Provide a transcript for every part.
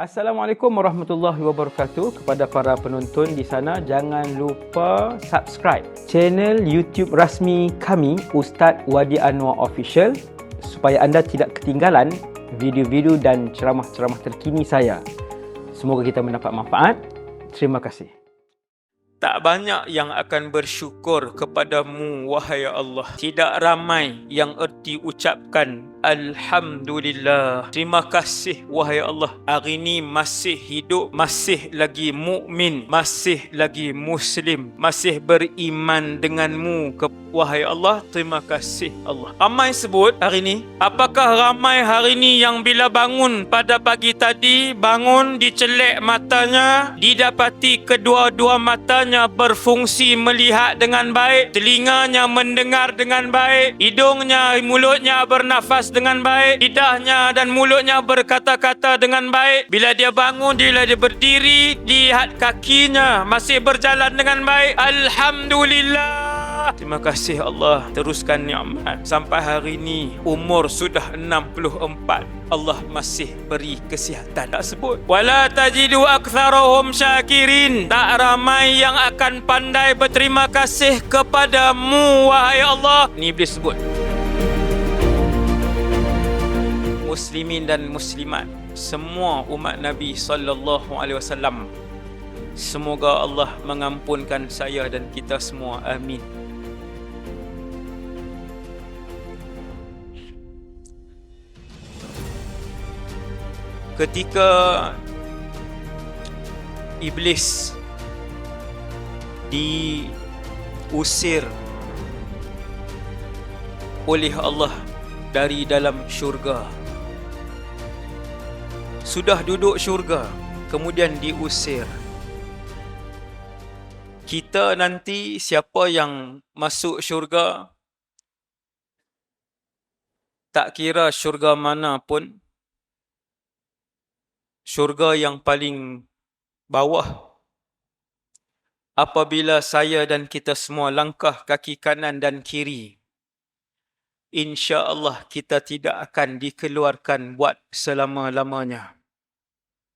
Assalamualaikum warahmatullahi wabarakatuh. Kepada para penonton di sana, jangan lupa subscribe channel YouTube rasmi kami, Ustaz Wadi Anwar Official, supaya anda tidak ketinggalan video-video dan ceramah-ceramah terkini saya. Semoga kita mendapat manfaat. Terima kasih. Tak banyak yang akan bersyukur kepadamu, wahai Allah. Tidak ramai yang erti ucapkan Alhamdulillah. Terima kasih, wahai Allah. Hari ini masih hidup, masih lagi mukmin, masih lagi Muslim, masih beriman denganmu, wahai Allah. Terima kasih, Allah. Ramai sebut hari ini. Apakah ramai hari ini yang bila bangun pada pagi tadi, bangun dicelek matanya, didapati kedua-dua matanya berfungsi melihat dengan baik, telinganya mendengar dengan baik, hidungnya, mulutnya bernafas dengan baik, lidahnya dan mulutnya berkata-kata dengan baik. Bila dia bangun, bila dia berdiri, lihat kakinya masih berjalan dengan baik. Alhamdulillah. Terima kasih Allah. Teruskan nikmat. Sampai hari ini umur sudah 64. Allah masih beri kesihatan. Tak sebut wala tajidu aktsarahum syakirin. Tak ramai yang akan pandai berterima kasih kepadamu, wahai Allah. Ni boleh sebut. Muslimin dan muslimat, semua umat Nabi sallallahu alaihi wasallam, semoga Allah mengampunkan saya dan kita semua. Amin. Ketika iblis diusir oleh Allah dari dalam syurga, sudah duduk syurga, kemudian diusir. Kita nanti siapa yang masuk syurga, tak kira syurga mana pun, syurga yang paling bawah, apabila saya dan kita semua langkah kaki kanan dan kiri, insya-Allah kita tidak akan dikeluarkan buat selama-lamanya.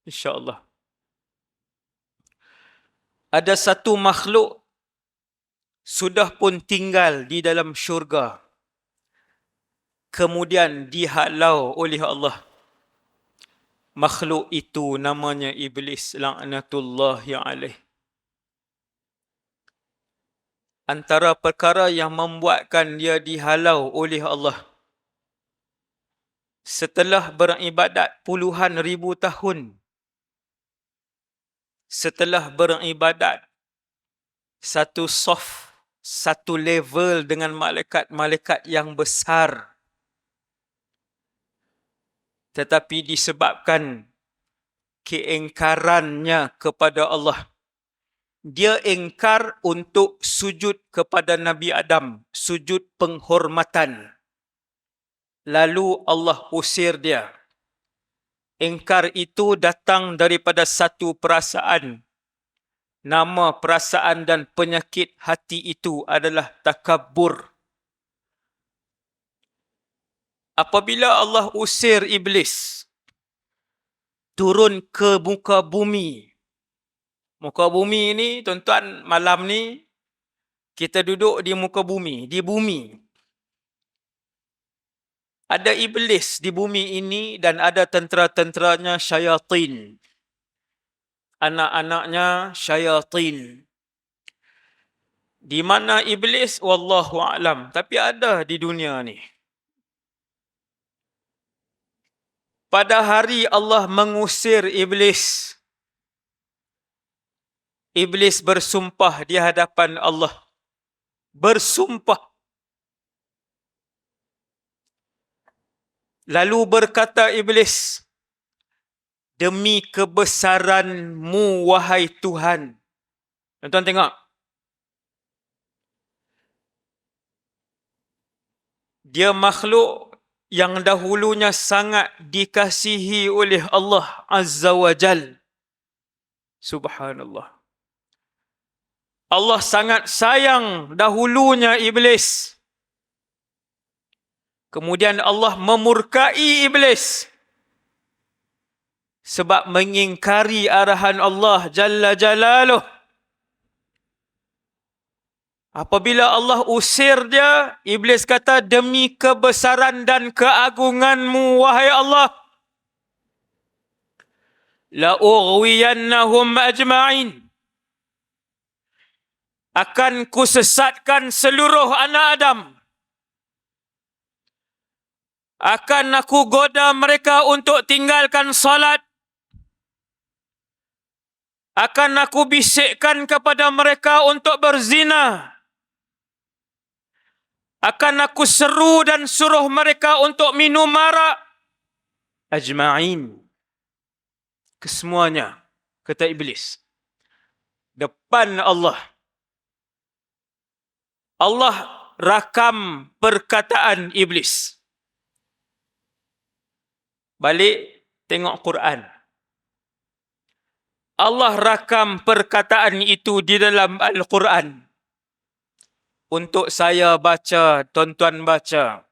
Insya-Allah. Ada satu makhluk sudah pun tinggal di dalam syurga, kemudian dihalau oleh Allah. Makhluk itu namanya iblis, laknatullahi alaih. Antara perkara yang membuatkan dia dihalau oleh Allah, setelah beribadat puluhan ribu tahun, setelah beribadat satu saf, satu level dengan malaikat-malaikat yang besar, tetapi disebabkan keingkarannya kepada Allah, dia ingkar untuk sujud kepada Nabi Adam, sujud penghormatan. Lalu Allah usir dia. Ingkar itu datang daripada satu perasaan. Nama perasaan dan penyakit hati itu adalah takabbur. Apabila Allah usir iblis turun ke muka bumi. Muka bumi ni, tuan-tuan, malam ni kita duduk di muka bumi, di bumi. Ada iblis di bumi ini dan ada tentera-tenteranya syayatin. Anak-anaknya syayatin. Di mana iblis? Wallahu a'lam. Tapi ada di dunia ni. Pada hari Allah mengusir iblis, iblis bersumpah di hadapan Allah. Bersumpah. Lalu berkata iblis, demi kebesaran-Mu, wahai Tuhan. Tuan-tuan tengok. Dia makhluk yang dahulunya sangat dikasihi oleh Allah Azza wa Jal. Subhanallah. Allah sangat sayang dahulunya iblis. Kemudian Allah memurkai iblis. sebab mengingkari arahan Allah Jalla Jalaluh. Apabila Allah usir dia, Iblis kata, demi kebesaran dan keagunganmu, wahai Allah, la ughwiyannahum ajma'in. Akan kusesatkan seluruh anak Adam. Akan aku goda mereka untuk tinggalkan salat. Akan aku bisikkan kepada mereka untuk berzina. Akan aku seru dan suruh mereka untuk minum arak. Ajma'in. Kesemuanya, kata Iblis. Depan Allah. Allah rakam perkataan Iblis. Balik tengok Quran. Allah rakam perkataan itu di dalam Al-Quran. Untuk saya baca, tuan-tuan baca.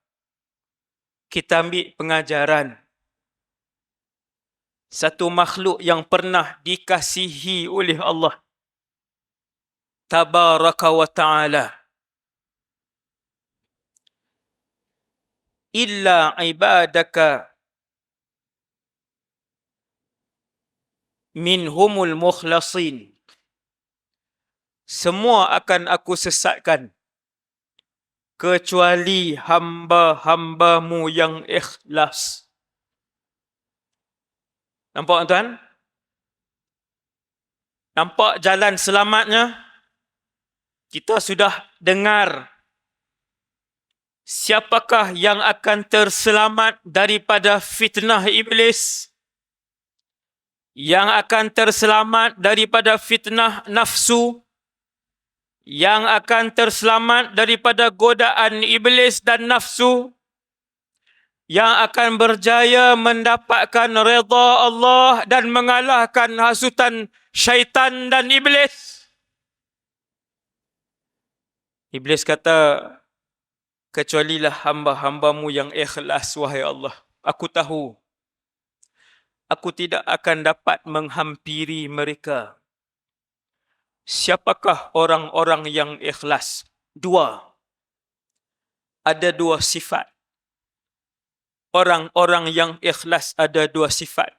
Kita ambil pengajaran. Satu makhluk yang pernah dikasihi oleh Allah Tabaraka wa ta'ala. Illa ibadaka minhumul mukhlasin. Semua akan aku sesatkan kecuali hamba-hambamu yang ikhlas. Nampak tuan? Nampak jalan selamatnya? Kita sudah dengar siapakah yang akan terselamat daripada fitnah iblis, yang akan terselamat daripada fitnah nafsu, yang akan terselamat daripada godaan iblis dan nafsu, yang akan berjaya mendapatkan redha Allah dan mengalahkan hasutan syaitan dan iblis. Iblis kata, kecualilah hamba-hambamu yang ikhlas, wahai Allah. Aku tahu, aku tidak akan dapat menghampiri mereka. Siapakah orang-orang yang ikhlas? Ada dua sifat. Orang-orang yang ikhlas ada dua sifat.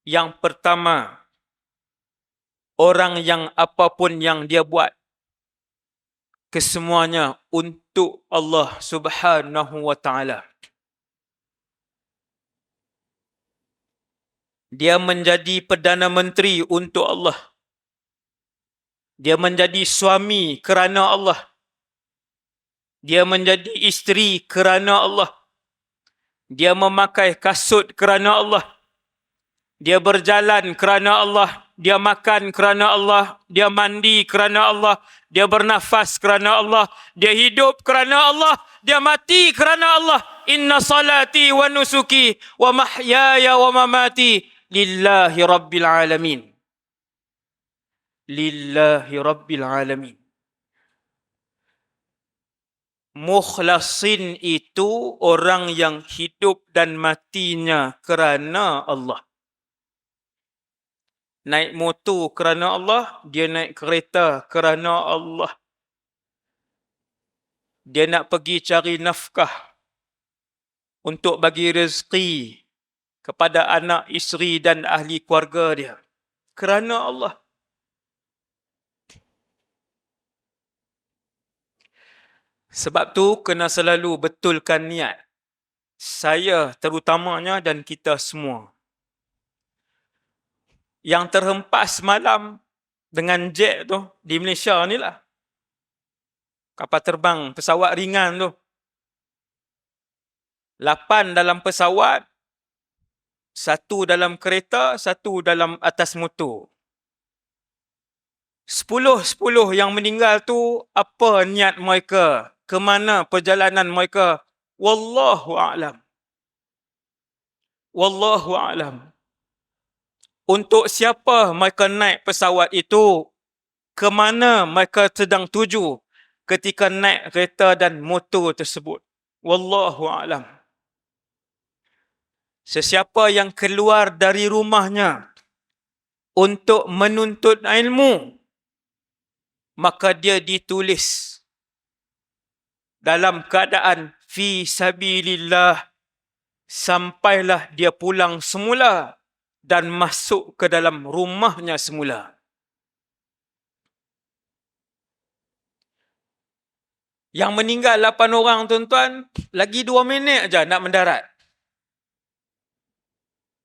Yang pertama, orang yang apapun yang dia buat, kesemuanya untuk Allah Subhanahu wa ta'ala. Dia menjadi Perdana Menteri untuk Allah. Dia menjadi suami kerana Allah. Dia menjadi isteri kerana Allah. Dia memakai kasut kerana Allah. Dia berjalan kerana Allah. Dia makan kerana Allah. Dia mandi kerana Allah. Dia bernafas kerana Allah. Dia hidup kerana Allah. Dia mati kerana Allah. Inna salati wa nusuki wa mahyaya wa mamati lillahi rabbil alamin. Lillahi rabbil alamin. Mukhlasin itu orang yang hidup dan matinya kerana Allah. Naik motor kerana Allah, dia naik kereta kerana Allah. Dia nak pergi cari nafkah untuk bagi rezeki kepada anak, isteri dan ahli keluarga dia. Kerana Allah. Sebab tu kena selalu betulkan niat. Saya terutamanya dan kita semua. Yang terhempas malam dengan jet tu di Malaysia ni lah. Kapal terbang, pesawat ringan tu. 8 dalam pesawat, 1 dalam kereta, 1 dalam atas motor. 10 yang meninggal tu, apa niat mereka? Ke mana perjalanan mereka? Wallahu a'lam. Wallahu a'lam. Untuk siapa mereka naik pesawat itu? Ke mana mereka sedang tuju ketika naik kereta dan motor tersebut? Wallahu a'lam. Sesiapa yang keluar dari rumahnya untuk menuntut ilmu, maka dia ditulis dalam keadaan fi sabilillah sampailah dia pulang semula dan masuk ke dalam rumahnya semula. Yang meninggal 8 orang, tuan-tuan, lagi 2 minit aja nak mendarat.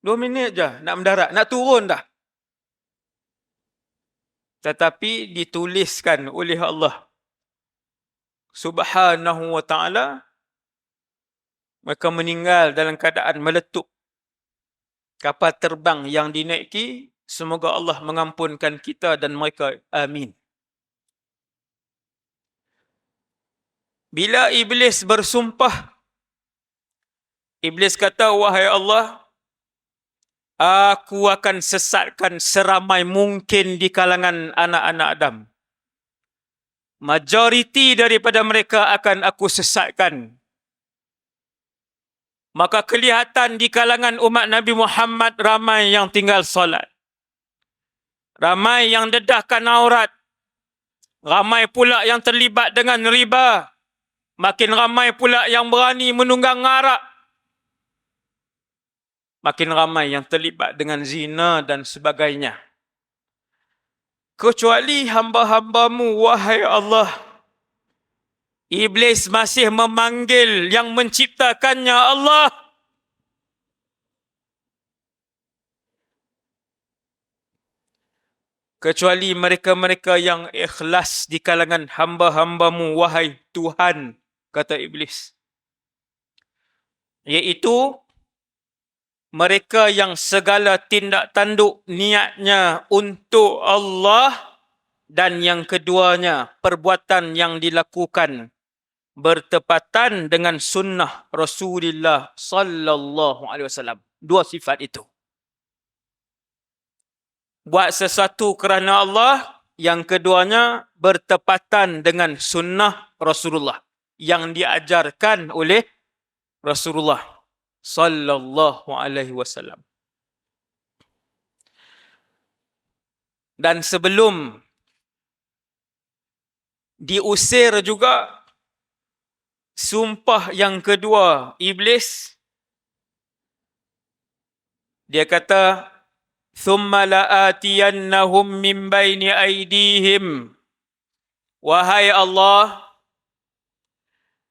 2 minit aja nak mendarat, nak turun dah. Tetapi dituliskan oleh Allah Subhanahu wa ta'ala, mereka meninggal dalam keadaan meletup. Kapal terbang yang dinaiki, semoga Allah mengampunkan kita dan mereka. Amin. Bila Iblis bersumpah, Iblis kata, wahai Allah, aku akan sesatkan seramai mungkin di kalangan anak-anak Adam. Majoriti daripada mereka akan aku sesatkan. Maka kelihatan di kalangan umat Nabi Muhammad ramai yang tinggal solat. Ramai yang dedahkan aurat. Ramai pula yang terlibat dengan riba. Makin ramai pula yang berani menunggang arak. Makin ramai yang terlibat dengan zina dan sebagainya. Kecuali hamba-hambamu, wahai Allah. Iblis masih memanggil yang menciptakannya Allah. Kecuali mereka-mereka yang ikhlas di kalangan hamba-hambamu, wahai Tuhan, kata Iblis. Iaitu mereka yang segala tindak tanduk niatnya untuk Allah, dan yang keduanya perbuatan yang dilakukan bertepatan dengan sunnah Rasulullah sallallahu alaihi wasallam. 2 sifat itu. Buat sesuatu kerana Allah, yang keduanya bertepatan dengan sunnah Rasulullah yang diajarkan oleh Rasulullah sallallahu alaihi wasallam. Dan sebelum diusir juga, sumpah yang kedua Iblis, dia kata, thumma la'atiyannahum min baini aydihim. Wahai Allah,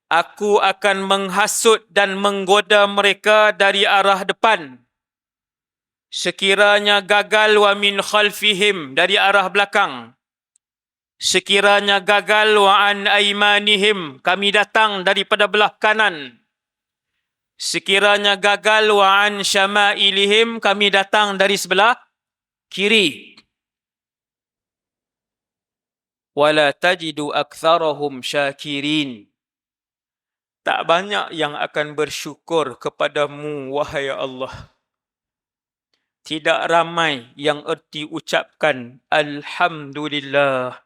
aku akan menghasut dan menggoda mereka dari arah depan. Sekiranya gagal, wa min khalfihim, dari arah belakang. Sekiranya gagal, wa an aimanihim, kami datang daripada belah kanan. Sekiranya gagal, wa an syama'ilihim, kami datang dari sebelah kiri. Wala tajidu aktsarahum syakirin. Tak banyak yang akan bersyukur kepadamu, wahai Allah. Tidak ramai yang erti ucapkan Alhamdulillah.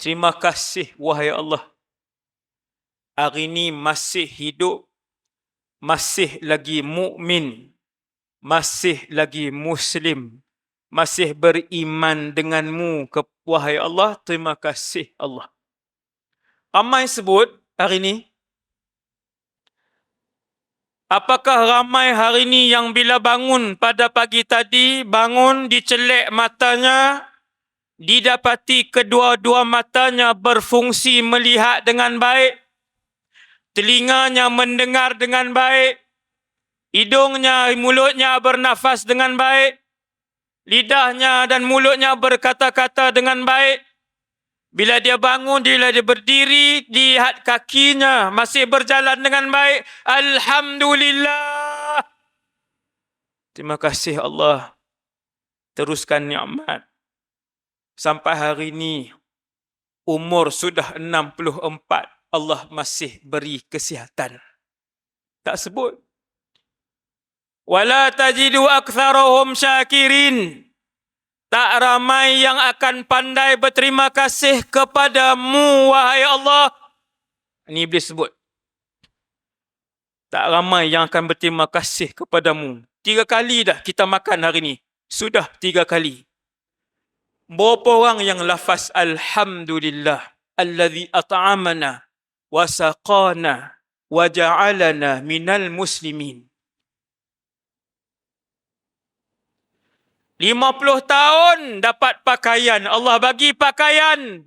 Terima kasih, wahai Allah. Hari ini masih hidup, masih lagi mukmin, masih lagi Muslim, masih beriman denganmu, wahai Allah. Terima kasih, Allah. Ramai sebut hari ini. Apakah ramai hari ini yang bila bangun pada pagi tadi, bangun dicelek matanya, didapati kedua-dua matanya berfungsi melihat dengan baik, telinganya mendengar dengan baik, hidungnya, mulutnya bernafas dengan baik, lidahnya dan mulutnya berkata-kata dengan baik. Bila dia bangun, bila dia berdiri, lihat kakinya masih berjalan dengan baik. Alhamdulillah. Terima kasih Allah. Teruskan nikmat. Sampai hari ini, umur sudah 64, Allah masih beri kesihatan. Tak sebut. Wala tajidu aktsarahum syakirin. Tak ramai yang akan pandai berterima kasih kepadamu, wahai Allah. Ini Iblis sebut. Tak ramai yang akan berterima kasih kepadamu. 3 kali dah kita makan hari ni. Sudah 3 kali. Berapa orang yang lafaz Alhamdulillah allazi at'amana wa saqana wa ja'alana minal muslimin. 50 tahun dapat pakaian. Allah bagi pakaian.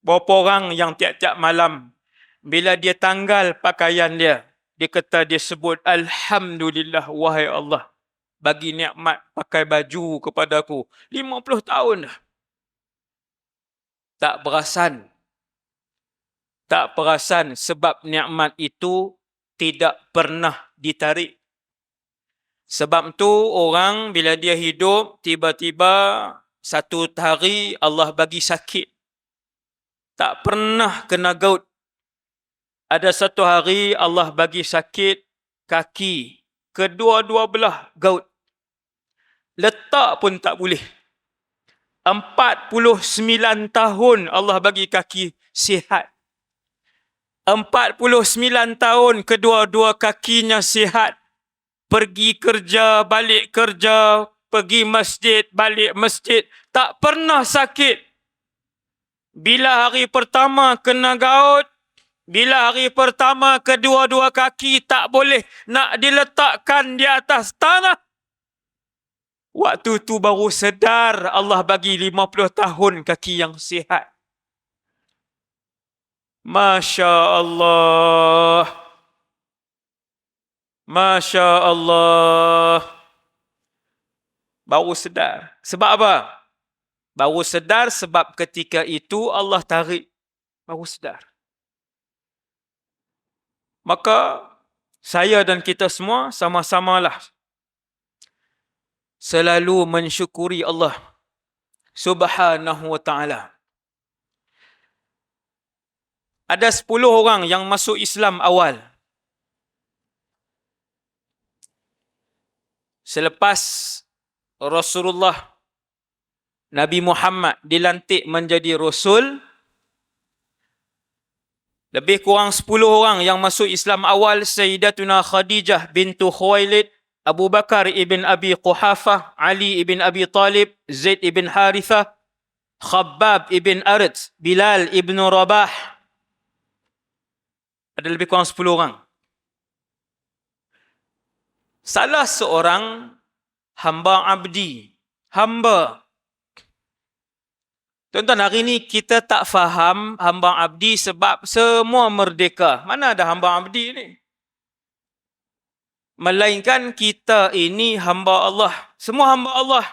Berapa orang yang tiap-tiap malam bila dia tanggal pakaian dia kata dia sebut Alhamdulillah wahai Allah bagi nikmat pakai baju kepadaku. 50 tahun dah. Tak perasan. Tak perasan sebab nikmat itu tidak pernah ditarik. Sebab tu orang bila dia hidup tiba-tiba satu hari Allah bagi sakit. Tak pernah kena gout. Ada satu hari Allah bagi sakit kaki. Kedua-dua belah gout. Letak pun tak boleh. 49 tahun Allah bagi kaki sihat. 49 tahun kedua-dua kakinya sihat. Pergi kerja, balik kerja, pergi masjid, balik masjid. Tak pernah sakit. Bila hari pertama kena gout, bila hari pertama kedua-dua kaki tak boleh nak diletakkan di atas tanah. Waktu tu baru sedar Allah bagi 50 tahun kaki yang sihat. Masya Allah. Masya Allah. Baru sedar. Sebab apa? Baru sedar sebab ketika itu Allah tarik. Baru sedar. Maka saya dan kita semua sama-samalah selalu mensyukuri Allah Subhanahu wa ta'ala. Ada 10 orang yang masuk Islam awal. Selepas Rasulullah Nabi Muhammad dilantik menjadi Rasul, lebih kurang 10 orang yang masuk Islam awal. Sayyidatuna Khadijah bintu Khuwailid, Abu Bakar ibn Abi Quhafah, Ali ibn Abi Talib, Zaid ibn Harithah, Khabbab ibn Arid, Bilal ibn Rabah. Ada lebih kurang 10 orang. Salah seorang hamba abdi. Hamba. Tuan-tuan, hari ni kita tak faham hamba abdi sebab semua merdeka. Mana ada hamba abdi ni? Melainkan kita ini hamba Allah. Semua hamba Allah.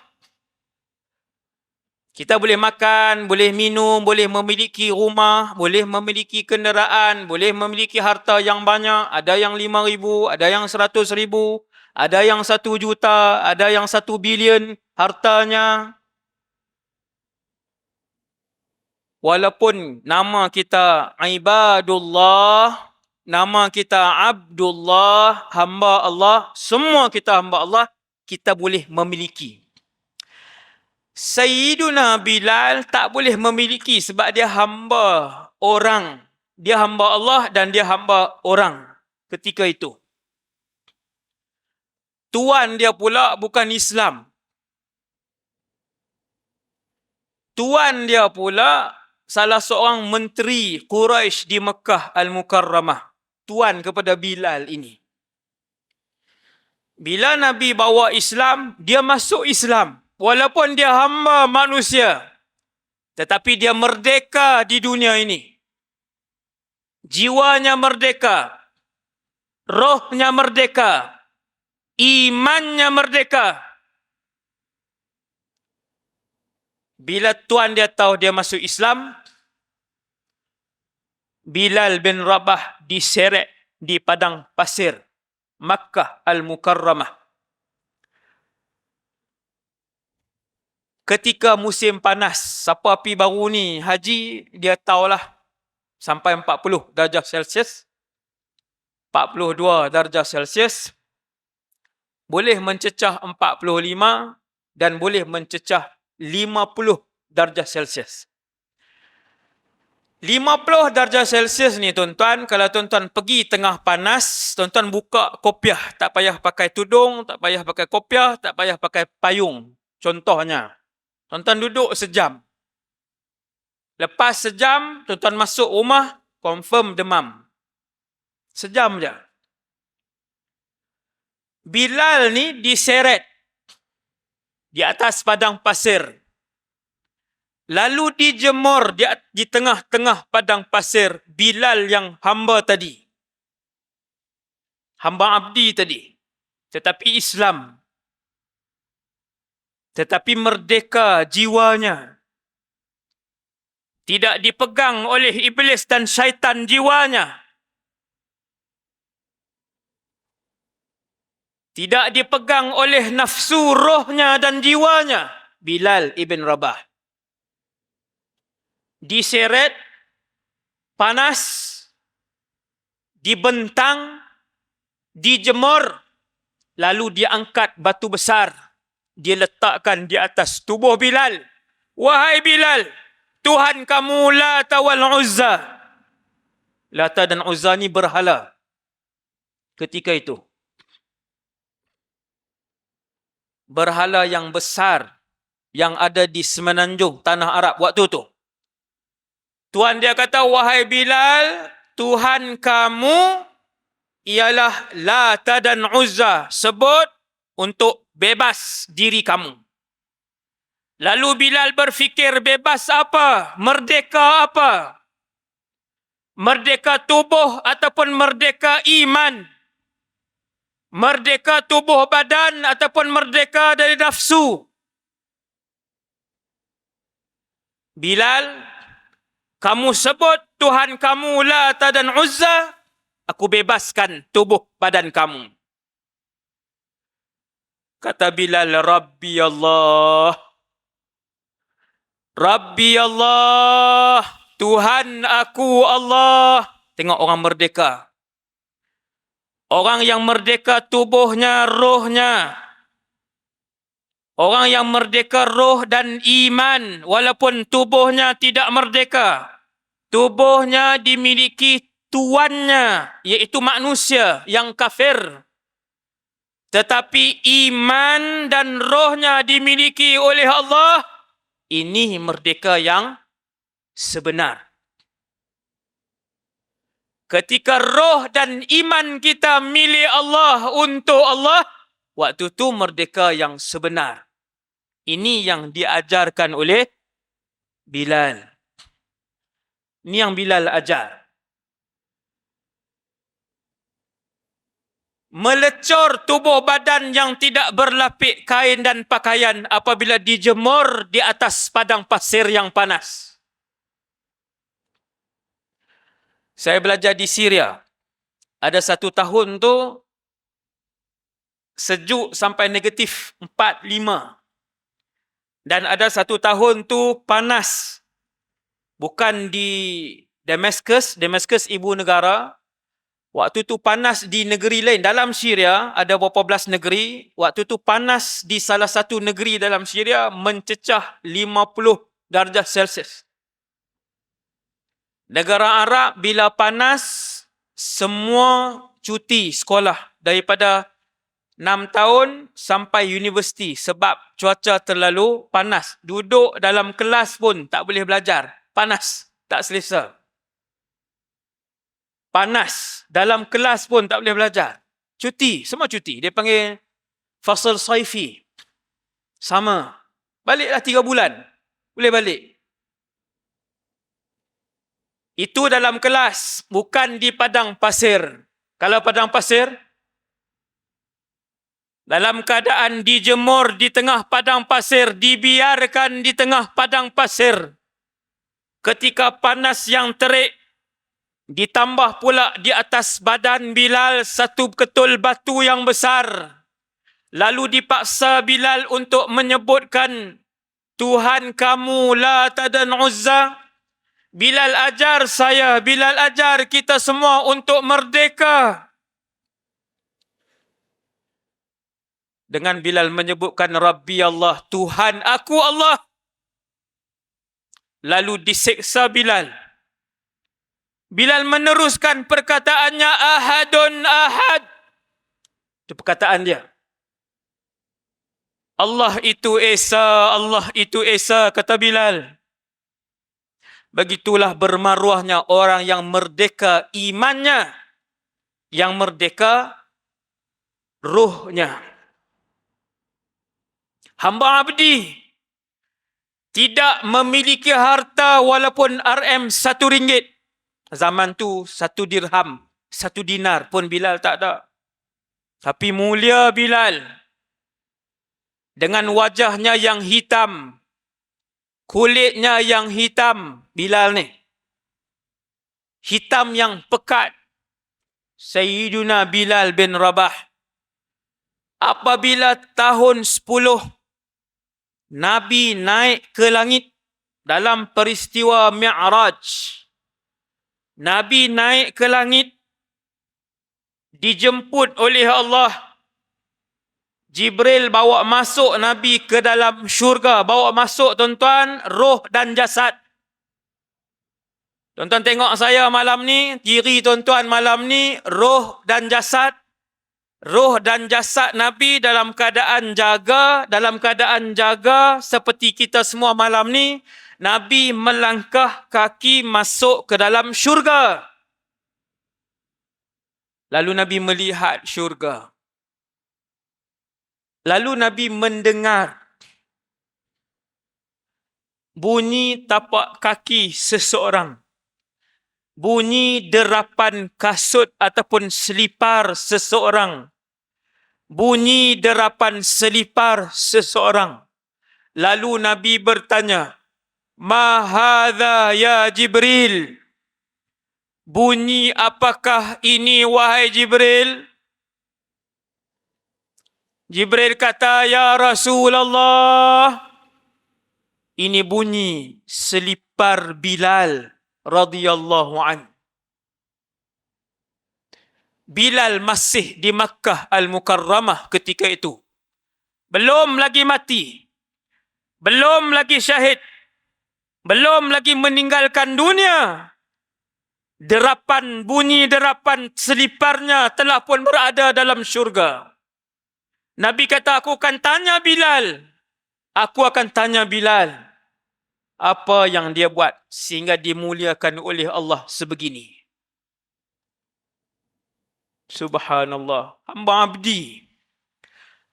Kita boleh makan, boleh minum, boleh memiliki rumah, boleh memiliki kenderaan, boleh memiliki harta yang banyak. Ada yang 5,000, ada yang 100,000, ada yang 1 juta, ada yang 1 bilion hartanya. Walaupun nama kita ibadullah, nama kita Abdullah, hamba Allah, semua kita hamba Allah, kita boleh memiliki. Sayyiduna Bilal tak boleh memiliki sebab dia hamba orang. Dia hamba Allah dan dia hamba orang ketika itu. Tuan dia pula bukan Islam. Tuan dia pula salah seorang menteri Quraisy di Mekah Al-Mukarramah. Tuan kepada Bilal ini. Bila Nabi bawa Islam, dia masuk Islam. Walaupun dia hamba manusia. Tetapi dia merdeka di dunia ini. Jiwanya merdeka. Rohnya merdeka. Imannya merdeka. Bila tuan dia tahu dia masuk Islam, Bilal bin Rabah diseret di padang pasir Makkah Al-Mukarramah. Ketika musim panas, siapa pergi baru ni haji, dia tahulah sampai 40 darjah Celsius, 42 darjah Celsius, boleh mencecah 45 dan boleh mencecah 50 darjah Celsius. 50 darjah Celsius ni tuan-tuan, kalau tuan-tuan pergi tengah panas, tuan-tuan buka kopiah, tak payah pakai tudung, tak payah pakai kopiah, tak payah pakai payung. Contohnya, tuan-tuan duduk sejam. Lepas sejam, tuan-tuan masuk rumah, confirm demam. Sejam je. Bilal ni diseret di atas padang pasir. Lalu dijemur di tengah-tengah padang pasir Bilal yang hamba tadi. Hamba abdi tadi. Tetapi Islam. Tetapi merdeka jiwanya. Tidak dipegang oleh iblis dan syaitan jiwanya. Tidak dipegang oleh nafsu rohnya dan jiwanya. Bilal ibn Rabah. Diseret, panas, dibentang, dijemur, lalu diangkat batu besar, dia letakkan di atas tubuh Bilal. Wahai Bilal, Tuhan kamu Lata wal Uzza. Lata dan Uzza ni berhala ketika itu. Berhala yang besar yang ada di semenanjung tanah Arab waktu itu. Tuhan dia kata, wahai Bilal, Tuhan kamu ialah Lata dan Uzza. Sebut untuk bebas diri kamu. Lalu Bilal berfikir, bebas apa? Merdeka apa? Merdeka tubuh ataupun merdeka iman? Merdeka tubuh badan ataupun merdeka dari nafsu? Bilal, kamu sebut Tuhan kamu Lata dan Uzza, aku bebaskan tubuh badan kamu. Kata Bilal, Rabbi Allah. Rabbi Allah. Tuhan aku Allah. Tengok orang merdeka. Orang yang merdeka tubuhnya, rohnya. Orang yang merdeka roh dan iman, walaupun tubuhnya tidak merdeka. Tubuhnya dimiliki tuannya, iaitu manusia yang kafir. Tetapi iman dan rohnya dimiliki oleh Allah. Ini merdeka yang sebenar. Ketika roh dan iman kita milik Allah untuk Allah, waktu itu merdeka yang sebenar. Ini yang diajarkan oleh Bilal. Ini yang Bilal ajar. Melecur tubuh badan yang tidak berlapik kain dan pakaian apabila dijemur di atas padang pasir yang panas. Saya belajar di Syria. Ada 1 tahun tu sejuk sampai negatif 4, 5. Dan ada 1 tahun tu panas. Bukan di Damascus, Damascus ibu negara. Waktu tu panas di negeri lain. Dalam Syria ada berapa belas negeri. Waktu tu panas di salah satu negeri dalam Syria mencecah 50 darjah Celsius. Negara Arab bila panas, semua cuti sekolah daripada 6 tahun sampai universiti sebab cuaca terlalu panas. Duduk dalam kelas pun tak boleh belajar. Panas, tak selesa. Panas, dalam kelas pun tak boleh belajar. Cuti, semua cuti. Dia panggil fasal saifi. Sama. Baliklah 3 bulan. Boleh balik. Itu dalam kelas, bukan di padang pasir. Kalau padang pasir, dalam keadaan dijemur di tengah padang pasir, dibiarkan di tengah padang pasir. Ketika panas yang terik, ditambah pula di atas badan Bilal satu ketul batu yang besar. Lalu dipaksa Bilal untuk menyebutkan Tuhan kamu Lata dan Uzza. Bilal ajar saya, Bilal ajar kita semua untuk merdeka. Dengan Bilal menyebutkan Rabbi Allah, Tuhan aku Allah. Lalu diseksa Bilal. Bilal meneruskan perkataannya, ahadun ahad. Itu perkataan dia. Allah itu Esa, Allah itu Esa, kata Bilal. Begitulah bermaruahnya orang yang merdeka imannya, yang merdeka ruhnya. Hamba abdi tidak memiliki harta walaupun RM 1 ringgit. Zaman tu 1 dirham, 1 dinar pun Bilal tak ada. Tapi mulia Bilal. Dengan wajahnya yang hitam, kulitnya yang hitam, Bilal ni. Hitam yang pekat. Sayyiduna Bilal bin Rabah. Apabila tahun 10, Nabi naik ke langit dalam peristiwa Mi'raj. Nabi naik ke langit, dijemput oleh Allah. Jibril bawa masuk Nabi ke dalam syurga. Bawa masuk tuan-tuan, roh dan jasad. Tuan-tuan tengok saya malam ni, diri tuan-tuan malam ni, roh dan jasad. Roh dan jasad Nabi dalam keadaan jaga seperti kita semua malam ni. Nabi melangkah kaki masuk ke dalam syurga. Lalu Nabi melihat syurga. Lalu Nabi mendengar bunyi tapak kaki seseorang. Bunyi derapan kasut ataupun selipar seseorang. Bunyi derapan selipar seseorang. Lalu Nabi bertanya, "Ma hadza ya Jibril?" Bunyi apakah ini wahai Jibril? Jibril kata, "Ya Rasulullah, ini bunyi selipar Bilal radhiyallahu an." Bilal masih di Makkah Al-Mukarramah ketika itu. Belum lagi mati. Belum lagi syahid. Belum lagi meninggalkan dunia. Bunyi derapan seliparnya telah pun berada dalam syurga. Nabi kata, aku akan tanya Bilal. Aku akan tanya Bilal. Apa yang dia buat sehingga dimuliakan oleh Allah sebegini. Subhanallah. Hamba abdi.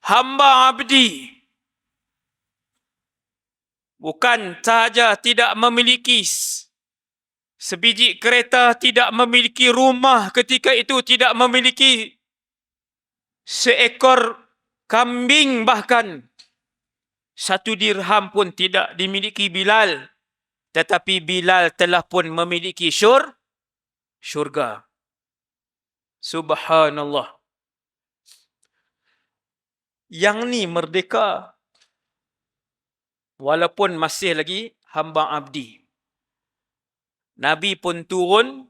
Hamba abdi. Bukan sahaja tidak memiliki sebiji kereta, tidak memiliki rumah ketika itu, tidak memiliki seekor kambing, bahkan 1 dirham pun tidak dimiliki Bilal. Tetapi Bilal telah pun memiliki syurga. Subhanallah. Yang ni merdeka. Walaupun masih lagi hamba abdi. Nabi pun turun.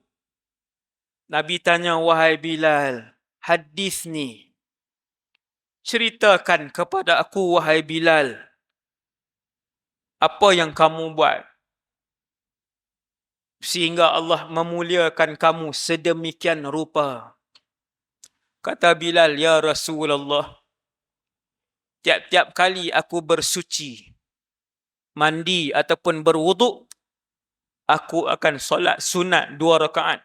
Nabi tanya, wahai Bilal, hadis ni. Ceritakan kepada aku, wahai Bilal. Apa yang kamu buat sehingga Allah memuliakan kamu sedemikian rupa. Kata Bilal, ya Rasulullah, tiap-tiap kali aku bersuci, mandi ataupun berwuduk, aku akan solat sunat 2 rakaat.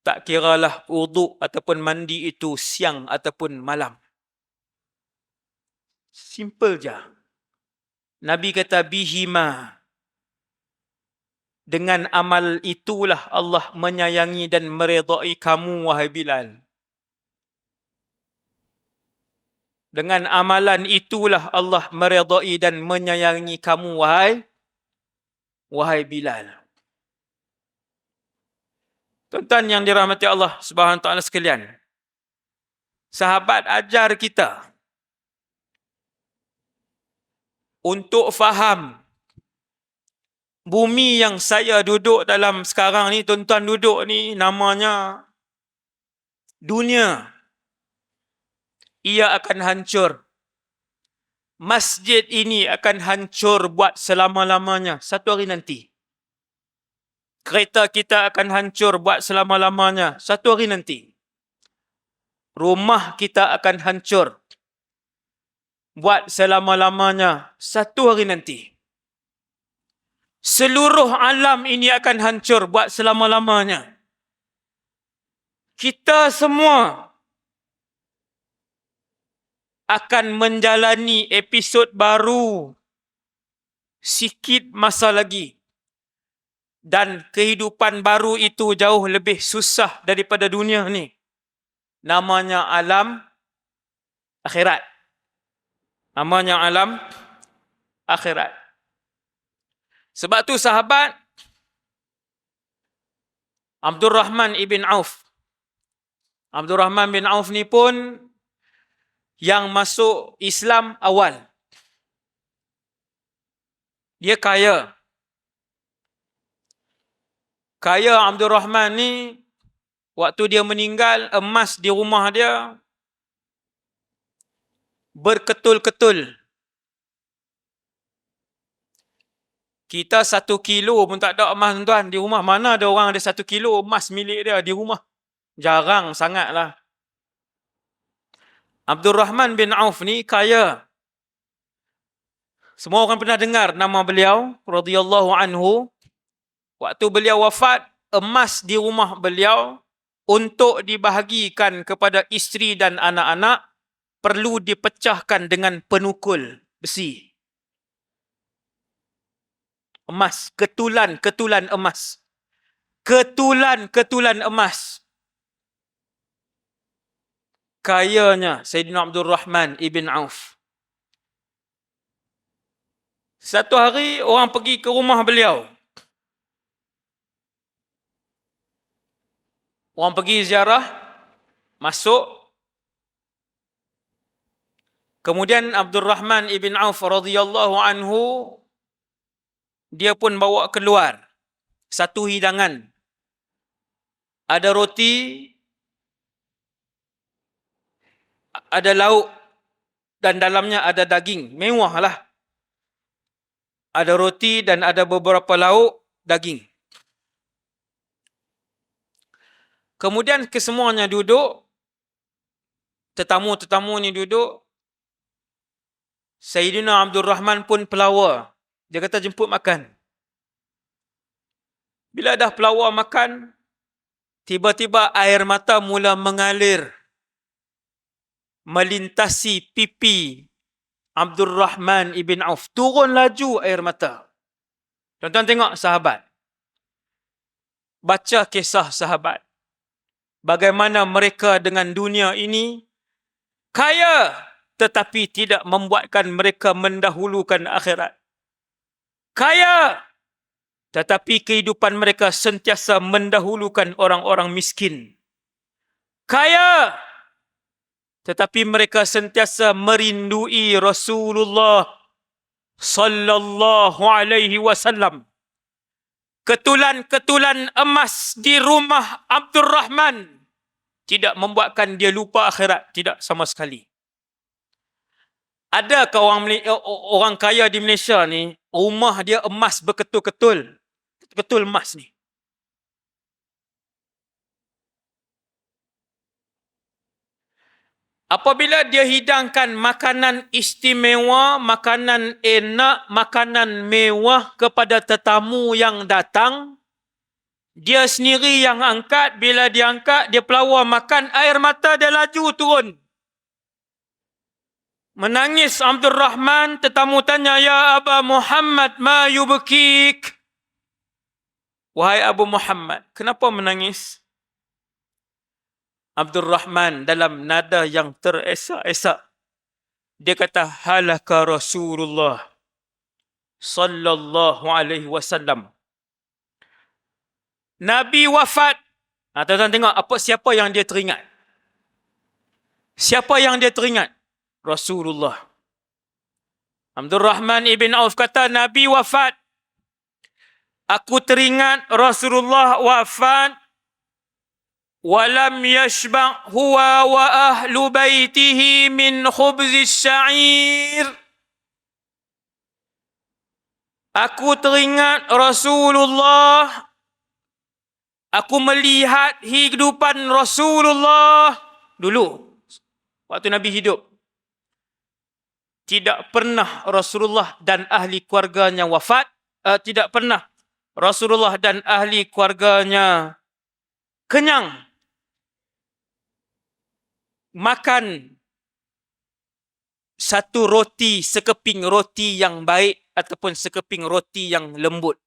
Tak kiralah wuduk ataupun mandi itu siang ataupun malam. Simple je. Nabi kata, bihima. Dengan amal itulah Allah menyayangi dan meredai kamu, wahai Bilal. Dengan amalan itulah Allah meredai dan menyayangi kamu, wahai Bilal. Tuan-tuan yang dirahmati Allah Subhanahu wa taala sekalian. Sahabat ajar kita untuk faham bumi yang saya duduk dalam sekarang ni, tuan-tuan duduk ni, namanya dunia. Ia akan hancur. Masjid ini akan hancur buat selama-lamanya. Satu hari nanti. Kereta kita akan hancur buat selama-lamanya. Satu hari nanti. Rumah kita akan hancur buat selama-lamanya. Satu hari nanti. Seluruh alam ini akan hancur buat selama-lamanya. Kita semua akan menjalani episod baru sikit masa lagi. Dan kehidupan baru itu jauh lebih susah daripada dunia ni. Namanya alam akhirat. Namanya alam akhirat. Sebab tu sahabat Abdul Rahman ibn Auf. Abdul Rahman bin Auf ni pun yang masuk Islam awal. Dia kaya. Kaya Abdul Rahman ni, waktu dia meninggal, emas di rumah dia berketul-ketul. Kita 1 kilo pun tak ada emas tuan di rumah. Mana ada orang ada 1 kilo emas milik dia di rumah? Jarang sangatlah. Abdul Rahman bin Auf ni kaya. Semua orang pernah dengar nama beliau, radhiyallahu anhu. Waktu beliau wafat, emas di rumah beliau untuk dibahagikan kepada isteri dan anak-anak perlu dipecahkan dengan penukul besi. Emas, ketulan emas. Ketulan emas. Kayanya Sayyidina Abdul Rahman ibn Auf. Satu hari orang pergi ke rumah beliau. Orang pergi ziarah, masuk. Kemudian Abdul Rahman ibn Auf radhiyallahu anhu, dia pun bawa keluar satu hidangan. Ada roti, ada lauk, dan dalamnya ada daging. Mewah lah. Ada roti dan ada beberapa lauk, daging. Kemudian kesemuanya duduk. Tetamu-tetamu ni duduk. Sayyidina Abdul Rahman pun pelawar. Dia kata jemput makan. Bila dah pelawar makan, tiba-tiba air mata mula mengalir. Melintasi pipi Abdul Rahman ibn Auf. Turun laju air mata. Tuan-tuan tengok sahabat. Baca kisah sahabat. Bagaimana mereka dengan dunia ini kaya, tetapi tidak membuatkan mereka mendahulukan akhirat. Kaya, tetapi kehidupan mereka sentiasa mendahulukan orang-orang miskin. Kaya, tetapi mereka sentiasa merindui Rasulullah sallallahu alaihi wasallam. Ketulan-ketulan emas di rumah Abdul Rahman tidak membuatkan dia lupa akhirat, tidak sama sekali. Adakah orang kaya di Malaysia ni, rumah dia emas berketul-ketul? Ketul emas ni. Apabila dia hidangkan makanan istimewa, makanan enak, makanan mewah kepada tetamu yang datang, dia sendiri yang angkat. Bila dia angkat, dia pelawar makan, air mata dia laju turun. Menangis Abdul Rahman, tetamu tanya, "Ya Aba Muhammad, ma yubkik?" Wahai Abu Muhammad, kenapa menangis? Abdul Rahman dalam nada yang teresak-esak, dia kata, halaka Rasulullah sallallahu alaihi wasallam. Nabi wafat. Tuan-tuan tengok siapa yang dia teringat? Siapa yang dia teringat? Rasulullah. Abdul Rahman ibn Auf kata, Nabi wafat. Aku teringat Rasulullah wafat. Walam yashba' huwa wa ahlu baitihi min khubzis sya'ir. Aku teringat Rasulullah Aku melihat hidupan Rasulullah dulu, waktu Nabi hidup. Tidak pernah Rasulullah dan ahli keluarganya wafat. Tidak pernah Rasulullah dan ahli keluarganya kenyang. Makan satu roti, sekeping roti yang baik ataupun sekeping roti yang lembut.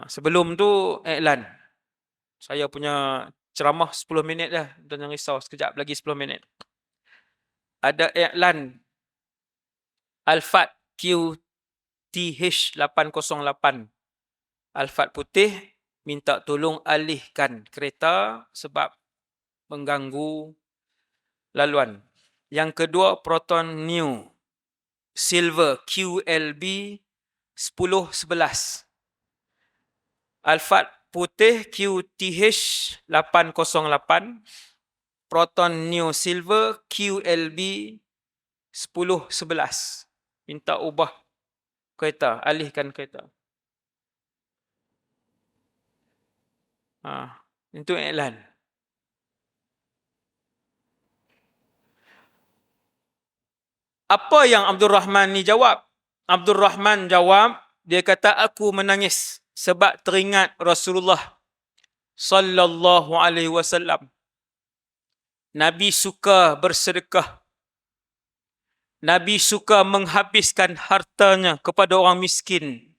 Sebelum tu iklan. Saya punya ceramah 10 minit dah. Jangan risau, sekejap lagi 10 minit. Ada iklan Alphard QTH808. Alphard putih minta tolong alihkan kereta sebab mengganggu laluan. Yang kedua, Proton New Silver QLB 1011. Alphard putih QTH808. Proton New Silver QLB 1011. Minta ubah kereta, alihkan kereta. Itu iklan. Apa yang Abdul Rahman ni jawab? Abdul Rahman jawab, dia kata, aku menangis sebab teringat Rasulullah sallallahu alaihi wasallam. Nabi suka bersedekah. Nabi suka menghabiskan hartanya kepada orang miskin.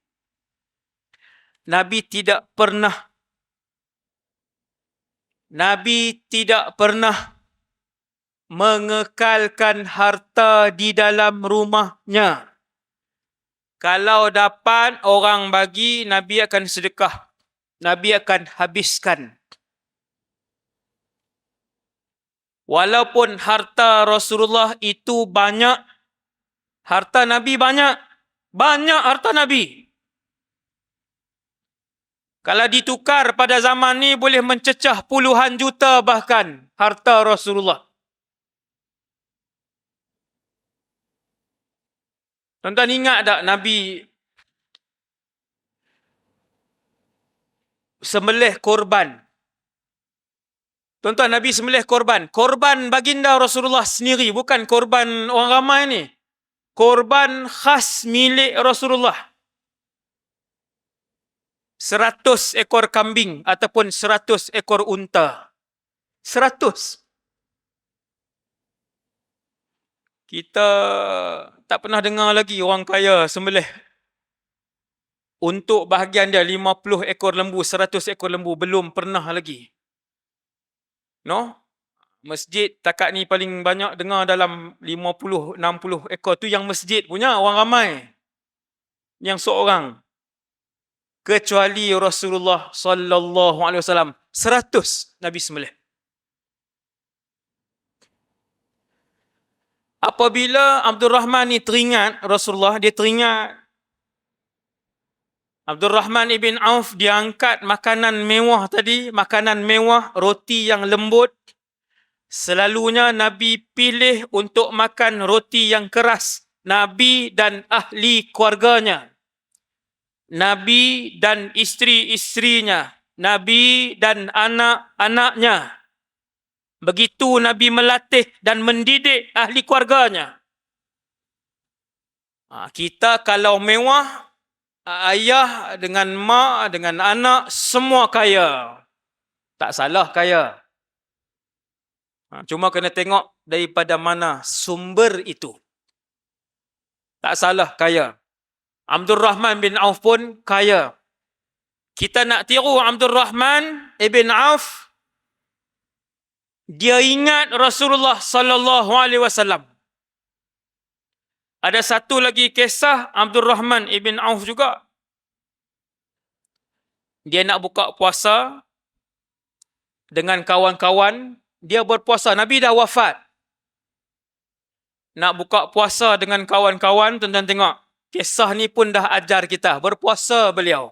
Nabi tidak pernah mengekalkan harta di dalam rumahnya. Kalau dapat orang bagi, Nabi akan sedekah. Nabi akan habiskan. Walaupun harta Rasulullah itu banyak, harta Nabi banyak. Banyak harta Nabi. Kalau ditukar pada zaman ni boleh mencecah puluhan juta bahkan harta Rasulullah. Tuan-tuan ingat tak Nabi sembelih korban? Tuan-tuan, Nabi sembelih korban. Korban baginda Rasulullah sendiri, bukan korban orang ramai ni. Korban khas milik Rasulullah. 100 ekor kambing ataupun 100 ekor unta. 100. Kita tak pernah dengar lagi orang kaya sembelih untuk bahagian dia 50 ekor lembu, 100 ekor lembu. Belum pernah lagi. No? Masjid takat ni paling banyak dengar dalam 50, 60 ekor. Tu yang masjid punya, orang ramai. Yang seorang. Kecuali Rasulullah sallallahu alaihi wasallam 100 Nabi sembelih. Apabila Abdul Rahman ni teringat Rasulullah, dia teringat Abdul Rahman ibn Auf, dia angkat makanan mewah tadi, makanan mewah, roti yang lembut. Selalunya Nabi pilih untuk makan roti yang keras. Nabi dan ahli keluarganya. Nabi dan isteri-isterinya. Nabi dan anak-anaknya. Begitu Nabi melatih dan mendidik ahli keluarganya. Kita kalau mewah, ayah dengan mak, dengan anak, semua kaya. Tak salah kaya. Cuma kena tengok daripada mana sumber itu. Tak salah kaya. Abdul Rahman bin Auf pun kaya. Kita nak tiru Abdul Rahman ibn Auf, dia ingat Rasulullah sallallahu alaihi wasallam. Ada satu lagi kisah Abdul Rahman ibn Auf juga. Dia nak buka puasa dengan kawan-kawan, dia berpuasa. Nabi dah wafat. Nak buka puasa dengan kawan-kawan, tuan-tuan tengok. Kisah ni pun dah ajar kita. Berpuasa beliau.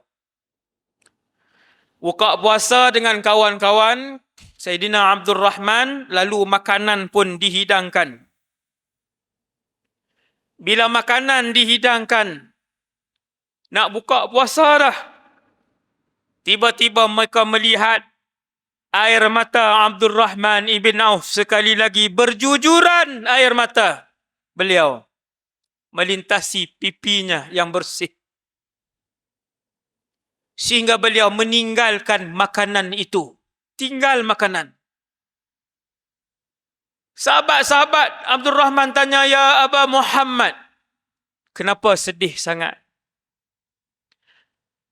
Buka puasa dengan kawan-kawan, Sayyidina Abdul Rahman, lalu makanan pun dihidangkan. Bila makanan dihidangkan, nak buka puasa dah. Tiba-tiba mereka melihat air mata Abdul Rahman ibn Auf sekali lagi berjujuran air mata beliau melintasi pipinya yang bersih. Sehingga beliau meninggalkan makanan itu. Tinggal makanan. Sahabat-sahabat Abdul Rahman tanya, "Ya Aba Muhammad, kenapa sedih sangat?"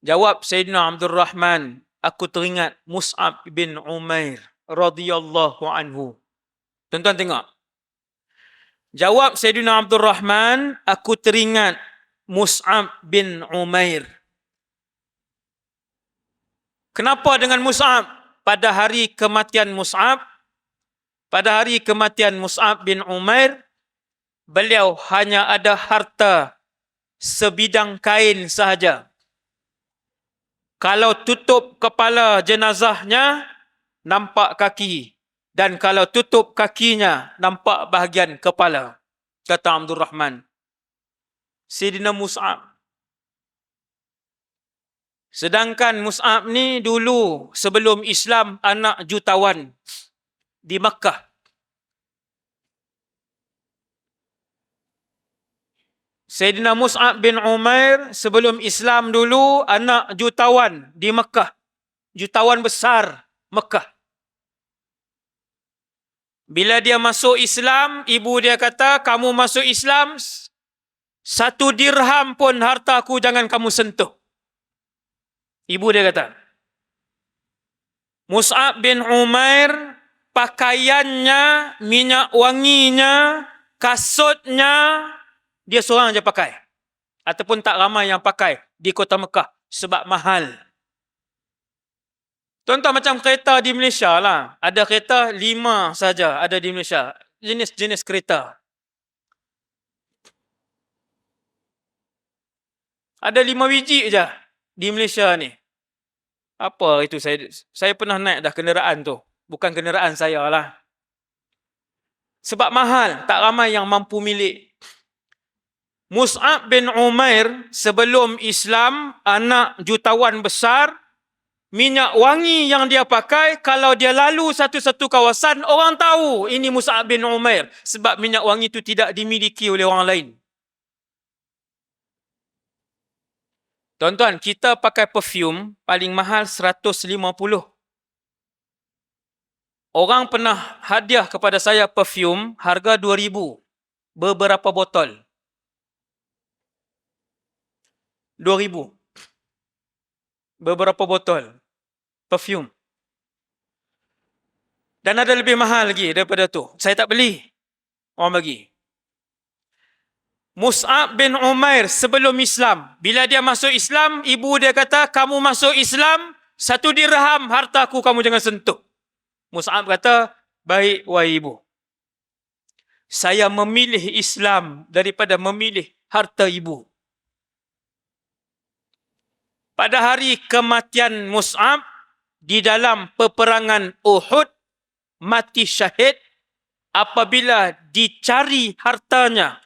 Jawab Sayyidina Abdul Rahman, "Aku teringat Mus'ab bin Umair radhiyallahu anhu." Tuan-tuan tengok. Jawab Sayyidina Abdul Rahman, "Aku teringat Mus'ab bin Umair." Kenapa dengan Mus'ab? Pada hari kematian Mus'ab bin Umair, beliau hanya ada harta sebidang kain sahaja. Kalau tutup kepala jenazahnya, nampak kaki. Dan kalau tutup kakinya, nampak bahagian kepala. Kata Abdul Rahman. Sayyidina Mus'ab. Sedangkan Mus'ab ni dulu sebelum Islam anak jutawan di Makkah. Sayyidina Mus'ab bin Umair sebelum Islam dulu anak jutawan di Mekah. Jutawan besar Mekah. Bila dia masuk Islam, ibu dia kata, "Kamu masuk Islam, 1 dirham pun hartaku jangan kamu sentuh." Ibu dia kata. Mus'ab bin Umair, pakaiannya, minyak wanginya, kasutnya, dia seorang je pakai. Ataupun tak ramai yang pakai di kota Mekah. Sebab mahal. Tuan-tuan, macam kereta di Malaysia lah. Ada kereta 5 saja ada di Malaysia. Jenis-jenis kereta. Ada 5 biji je di Malaysia ni. Apa itu? Saya pernah naik dah kenderaan tu. Bukan kenderaan saya lah. Sebab mahal. Tak ramai yang mampu milik. Mus'ab bin Umair sebelum Islam anak jutawan besar, minyak wangi yang dia pakai, kalau dia lalu satu-satu kawasan, orang tahu ini Mus'ab bin Umair. Sebab minyak wangi itu tidak dimiliki oleh orang lain. Tuan-tuan, kita pakai perfume paling mahal 150. Orang pernah hadiah kepada saya perfume harga 2,000. Beberapa botol. 2,000. Beberapa botol perfume. Dan ada lebih mahal lagi daripada tu. Saya tak beli. Orang bagi. Mus'ab bin Umair sebelum Islam. Bila dia masuk Islam, ibu dia kata, "Kamu masuk Islam, 1 dirham hartaku kamu jangan sentuh." Mus'ab kata, "Baik, wahai ibu. Saya memilih Islam daripada memilih harta ibu." Pada hari kematian Mus'ab, di dalam peperangan Uhud, mati syahid, apabila dicari hartanya,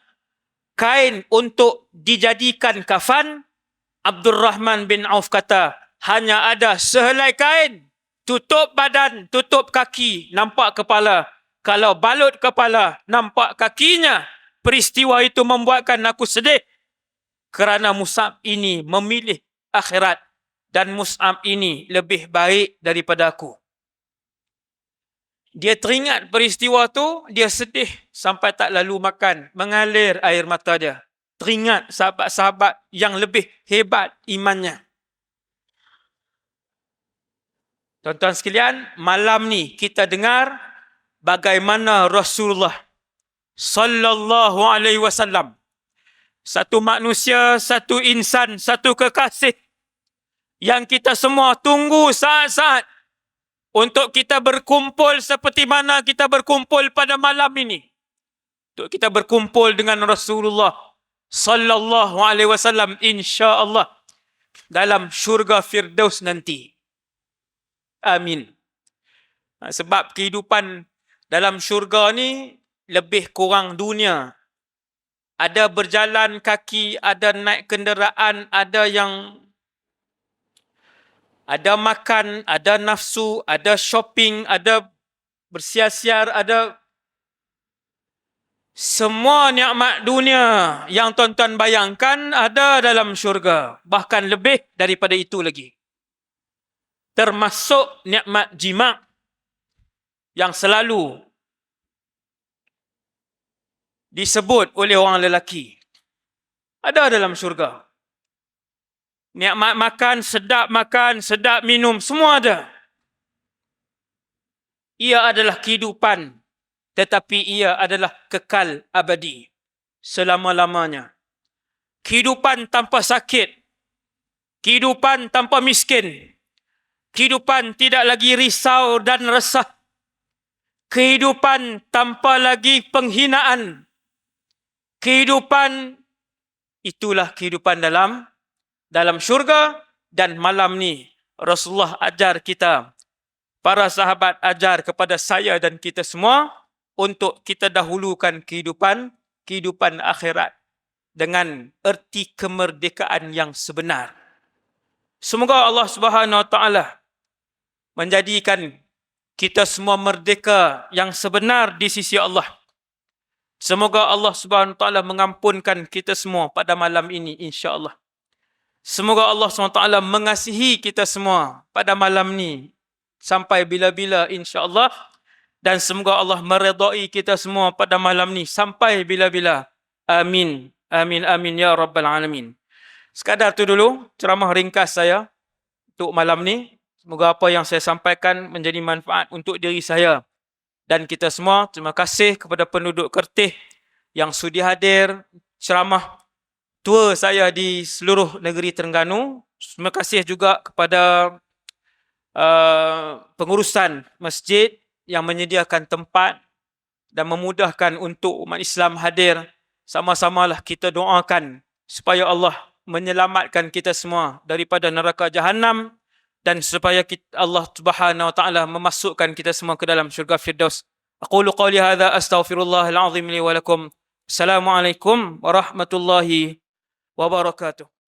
kain untuk dijadikan kafan, Abdul Rahman bin Auf kata, hanya ada sehelai kain, tutup badan, tutup kaki, nampak kepala. Kalau balut kepala, nampak kakinya. Peristiwa itu membuatkan aku sedih. Kerana Mus'ab ini memilih akhirat. Dan Mus'ab ini lebih baik daripada aku. Dia teringat peristiwa tu, dia sedih sampai tak lalu makan. Mengalir air mata dia. Teringat sahabat-sahabat yang lebih hebat imannya. Tuan-tuan sekalian, malam ni kita dengar bagaimana Rasulullah sallallahu alaihi wasallam, satu manusia, satu insan, satu kekasih yang kita semua tunggu saat-saat untuk kita berkumpul seperti mana kita berkumpul pada malam ini. Untuk kita berkumpul dengan Rasulullah sallallahu alaihi wasallam, insya-Allah dalam syurga Firdaus nanti. Amin. Sebab kehidupan dalam syurga ni lebih kurang dunia. Ada berjalan kaki, ada naik kenderaan, ada yang ada makan, ada nafsu, ada shopping, ada bersiar-siar, ada semua nikmat dunia yang tuan-tuan bayangkan ada dalam syurga. Bahkan lebih daripada itu lagi. Termasuk nikmat jima' yang selalu disebut oleh orang lelaki. Ada dalam syurga. Nikmat makan, sedap minum, semua ada. Ia adalah kehidupan, tetapi ia adalah kekal abadi selama-lamanya. Kehidupan tanpa sakit, kehidupan tanpa miskin, kehidupan tidak lagi risau dan resah, kehidupan tanpa lagi penghinaan, kehidupan itulah kehidupan dalam syurga. Dan malam ni Rasulullah ajar kita, para sahabat ajar kepada saya dan kita semua untuk kita dahulukan kehidupan akhirat dengan erti kemerdekaan yang sebenar. Semoga Allah Subhanahu Wa Taala menjadikan kita semua merdeka yang sebenar di sisi Allah. Semoga Allah Subhanahu Wa Taala mengampunkan kita semua pada malam ini, insya-Allah. Semoga Allah SWT mengasihi kita semua pada malam ni sampai bila-bila, insya-Allah. Dan semoga Allah meredai kita semua pada malam ni sampai bila-bila. Amin. Amin, amin ya Rabbal Alamin. Sekadar tu dulu ceramah ringkas saya untuk malam ni. Semoga apa yang saya sampaikan menjadi manfaat untuk diri saya dan kita semua. Terima kasih kepada penduduk Kertih yang sudi hadir ceramah tua saya di seluruh negeri Terengganu. Terima kasih juga kepada pengurusan masjid yang menyediakan tempat dan memudahkan untuk umat Islam hadir. Sama-samalah kita doakan supaya Allah menyelamatkan kita semua daripada neraka Jahannam dan supaya Allah Subhanahu Wa Taala memasukkan kita semua ke dalam syurga Firdaus. Aqulu qawli hadza astaghfirullahal azim li wa lakum. Assalamualaikum warahmatullahi wabarakatuh.